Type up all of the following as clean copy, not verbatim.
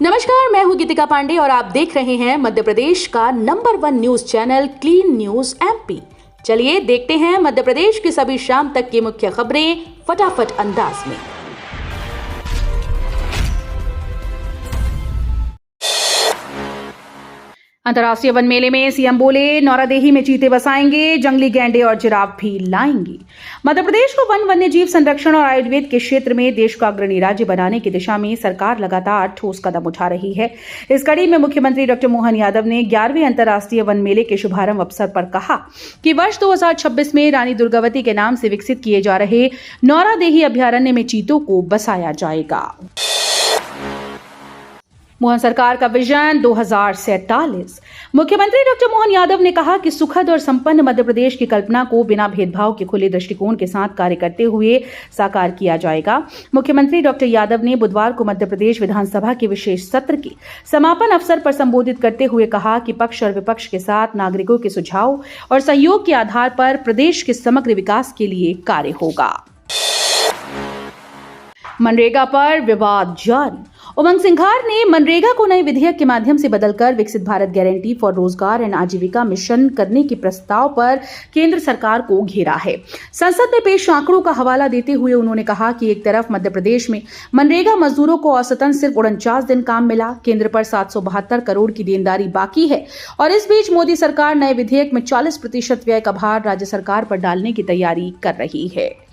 नमस्कार, मैं हूं गीतिका पांडे और आप देख रहे हैं मध्य प्रदेश का number 1 news channel clean news MP. चलिए देखते हैं मध्य प्रदेश की सभी शाम तक की मुख्य खबरें फटाफट अंदाज में। अंतर्राष्ट्रीय वन मेले में सीएम बोले, नौरादेही में चीते बसाएंगे, जंगली गैंडे और जिराफ भी लाएंगे। मध्य प्रदेश को वन वन्यजीव संरक्षण और आयुर्वेद के क्षेत्र में देश का अग्रणी राज्य बनाने की दिशा में सरकार लगातार ठोस कदम उठा रही है। इस कड़ी में मुख्यमंत्री डॉक्टर मोहन यादव ने 11वें अंतर्राष्ट्रीय वन मेले के शुभारंभ अवसर पर कहा कि वर्ष 2026 में रानी दुर्गावती के नाम से विकसित किए जा रहे नौरादेही अभ्यारण्य में चीतों को बसाया जाएगा। मोहन सरकार का विजन 2047। मुख्यमंत्री डॉक्टर मोहन यादव ने कहा कि सुखद और संपन्न मध्य प्रदेश की कल्पना को बिना भेदभाव के खुले दृष्टिकोण के साथ कार्य करते हुए साकार किया जाएगा। मुख्यमंत्री डॉक्टर यादव ने बुधवार को मध्य प्रदेश विधानसभा के विशेष सत्र के समापन अवसर पर संबोधित करते हुए कहा कि पक्ष और विपक्ष के साथ नागरिकों के सुझाव और सहयोग के आधार पर प्रदेश के समग्र विकास के लिए कार्य होगा। मनरेगा पर विवाद जारी। उमंग सिंघार ने मनरेगा को नए विधेयक के माध्यम से बदलकर विकसित भारत गारंटी फॉर रोजगार एंड आजीविका मिशन करने के प्रस्ताव पर केंद्र सरकार को घेरा है। संसद में पेश आंकड़ों का हवाला देते हुए उन्होंने कहा कि एक तरफ मध्य प्रदेश में मनरेगा मजदूरों को औसतन सिर्फ 49 दिन काम मिला, केंद्र पर 772 करोड़ की देनदारी बाकी है और इस बीच मोदी सरकार नए विधेयक में 40% व्यय का भार राज्य सरकार पर डालने की तैयारी कर रही है।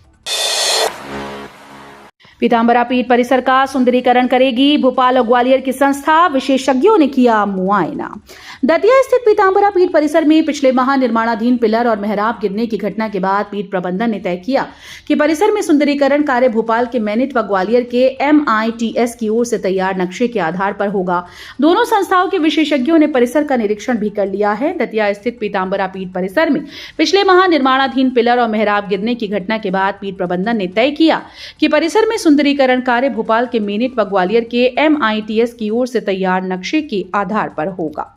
पीतांबरा पीठ परिसर का सुंदरीकरण करेगी भोपाल और ग्वालियर की संस्था, विशेषज्ञों ने किया मुआयना। दतिया स्थित पीतांबरा पीठ परिसर में पिछले माह निर्माणाधीन पिलर और मेहराब गिरने की घटना के बाद पीठ प्रबंधन ने तय किया कि परिसर में सुंदरीकरण कार्य भोपाल के मैनिट व ग्वालियर के MITS की ओर से तैयार नक्शे के आधार पर होगा। दोनों संस्थाओं के विशेषज्ञों ने परिसर का निरीक्षण भी कर लिया है। दतिया स्थित पीतांबरा पीठ परिसर में पिछले माह निर्माणाधीन पिलर और मेहराब गिरने की घटना के बाद पीठ प्रबंधन ने तय किया कि परिसर में सुंदरीकरण कार्य भोपाल के मेनिट व ग्वालियर के MITS की ओर से तैयार नक्शे के आधार पर होगा।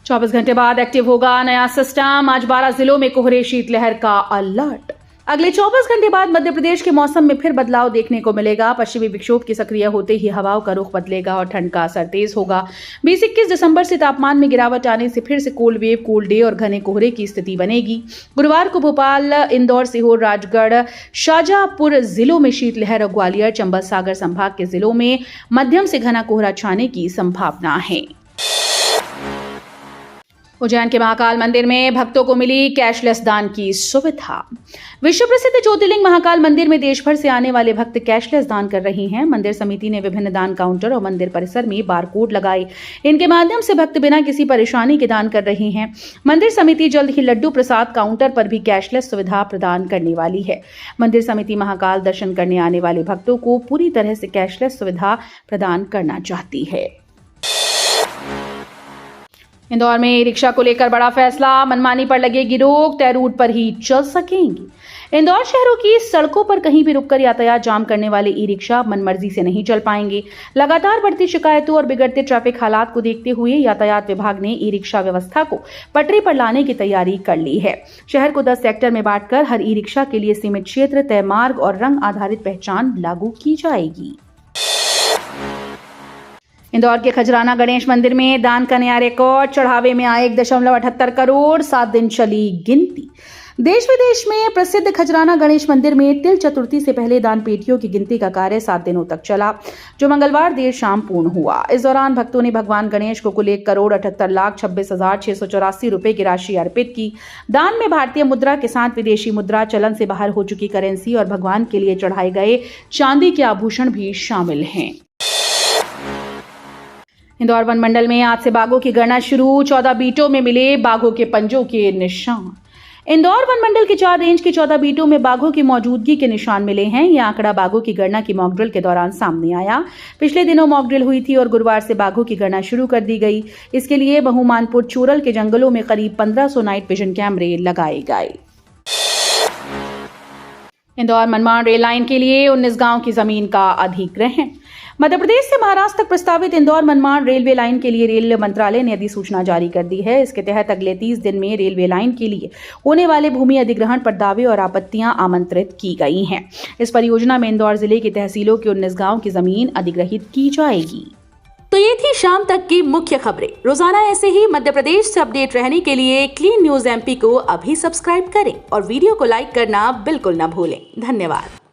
24 घंटे बाद एक्टिव होगा नया सिस्टम। आज 12 जिलों में कोहरे शीतलहर का अलर्ट। अगले 24 घंटे बाद मध्य प्रदेश के मौसम में फिर बदलाव देखने को मिलेगा। पश्चिमी विक्षोभ के सक्रिय होते ही हवाओं का रुख बदलेगा और ठंड का असर तेज होगा। 20-21 दिसंबर से तापमान में गिरावट आने से फिर से कोल्ड वेव, कोल्ड डे और घने कोहरे की स्थिति बनेगी। गुरुवार को भोपाल, इंदौर, सीहोर, राजगढ़, शाहजहांपुर जिलों में शीतलहर और ग्वालियर, चंबल, सागर संभाग के जिलों में मध्यम से घना कोहरा छाने की संभावना है। उज्जैन के महाकाल मंदिर में भक्तों को मिली कैशलेस दान की सुविधा। विश्व प्रसिद्ध ज्योतिर्लिंग महाकाल मंदिर में देश भर से आने वाले भक्त कैशलेस दान कर रहे हैं। मंदिर समिति ने विभिन्न दान काउंटर और मंदिर परिसर में बारकोड लगाए। इनके माध्यम से भक्त बिना किसी परेशानी के दान कर रहे हैं। मंदिर समिति जल्द ही लड्डू प्रसाद काउंटर पर भी कैशलेस सुविधा प्रदान करने वाली है। मंदिर समिति महाकाल दर्शन करने आने वाले भक्तों को पूरी तरह से कैशलेस सुविधा प्रदान करना चाहती है। इंदौर में ई रिक्शा को लेकर बड़ा फैसला, मनमानी पर लगेगी रोक, तय रूट पर ही चल सकेंगी। इंदौर शहरों की सड़कों पर कहीं भी रुककर यातायात जाम करने वाले ई रिक्शा मनमर्जी से नहीं चल पाएंगे। लगातार बढ़ती शिकायतों और बिगड़ते ट्रैफिक हालात को देखते हुए यातायात विभाग ने ई रिक्शा व्यवस्था को पटरी पर लाने की तैयारी कर ली है। शहर को 10 सेक्टर में बांटकर हर ई रिक्शा के लिए सीमित क्षेत्र, तय मार्ग और रंग आधारित पहचान लागू की जाएगी। इंदौर के खजराना गणेश मंदिर में दान का नया रिकॉर्ड। चढ़ावे में आए 1.78 करोड़। 7 दिन चली गिनती। देश विदेश में प्रसिद्ध खजराना गणेश मंदिर में तिल चतुर्थी से पहले दान पेटियों की गिनती का कार्य 7 दिनों तक चला, जो मंगलवार देर शाम पूर्ण हुआ। इस दौरान भक्तों ने भगवान गणेश को कुल 1,78,26,684 रुपए की राशि अर्पित की। दान में भारतीय मुद्रा के साथ विदेशी मुद्रा, चलन से बाहर हो चुकी करेंसी और भगवान के लिए चढ़ाए गए चांदी के आभूषण भी शामिल हैं। इंदौर वन मंडल में आज से बाघों की गणना शुरू। 14 बीटों में मिले बाघों के पंजों के निशान। इंदौर वन मंडल की 4 रेंज की 14 बीटों में बाघों की मौजूदगी के निशान मिले हैं। यह आंकड़ा बाघों की गणना की मॉकड्रिल के दौरान सामने आया। पिछले दिनों मॉकड्रिल हुई थी और गुरुवार से बाघों की गणना शुरू कर दी गई। इसके लिए बहुमानपुर चूरल के जंगलों में करीब 1500 नाइट विजन कैमरे लगाए गए। इंदौर मनमाड़ रेल लाइन के लिए 19 गांव की जमीन का अधिग्रहण। मध्य प्रदेश से महाराष्ट्र तक प्रस्तावित इंदौर मनमाड़ रेलवे लाइन के लिए रेल मंत्रालय ने अधिसूचना जारी कर दी है। इसके तहत अगले 30 दिन में रेलवे लाइन के लिए होने वाले भूमि अधिग्रहण पर दावे और आपत्तियां आमंत्रित की गई हैं। इस परियोजना में इंदौर जिले की तहसीलों के 19 गांव की जमीन अधिग्रहित की जाएगी। तो ये थी शाम तक की मुख्य खबरें। रोजाना ऐसे ही मध्य प्रदेश से अपडेट रहने के लिए क्लीन न्यूज MP को अभी सब्सक्राइब करें और वीडियो को लाइक करना बिल्कुल न भूलें। धन्यवाद।